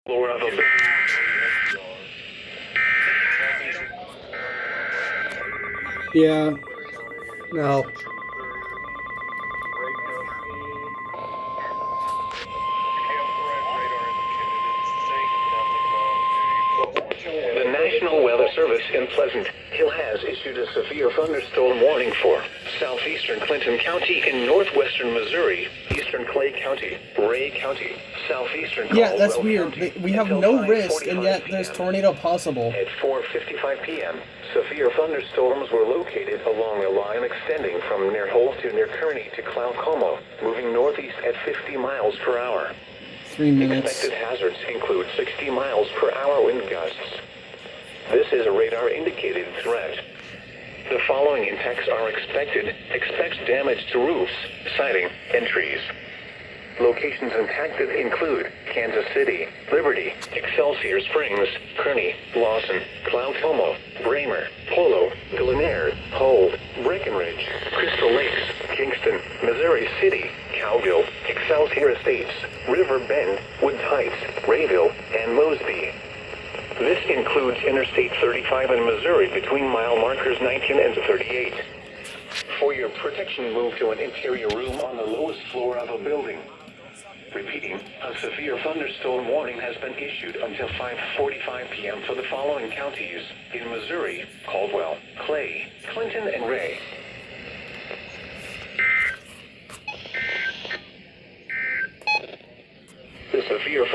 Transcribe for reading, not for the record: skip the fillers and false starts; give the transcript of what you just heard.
floor of a Yeah. No. The National Weather Service in Pleasant Hill has issued a severe thunderstorm warning for southeastern Clinton County in northwestern Missouri, eastern Clay County, Ray County, southeastern Yeah, that's Caldwell weird. County, We have until no risk, 5:45 and yet there's p.m. tornado possible. At 4:55 p.m., severe thunderstorms were located along a line extending from near Holt to near Kearney to Glaucoma, moving northeast at 50 miles per hour. 3 minutes. Expected hazards include 60 miles per hour wind gusts. This is a radar-indicated threat. The following impacts are expected. Expect damage to roofs, siding, and trees. Locations impacted include Kansas City, Liberty, Excelsior Springs, Kearney, Lawson, Glaucoma, Bramer, Polo, Glenair, Hold, Breckenridge, Crystal Lakes, Kingston, Missouri City, Cowgill, Excelsior Estates, River Bend, Woods Heights, Rayville, and Mosby. This includes Interstate 35 in Missouri between mile markers 19 and 38. For your protection, move to an interior room on the lowest floor of a building. Repeating, a severe thunderstorm warning has been issued until 5:45 p.m. for the following counties in Missouri: Caldwell, Clay, Clinton, and Ray. The severe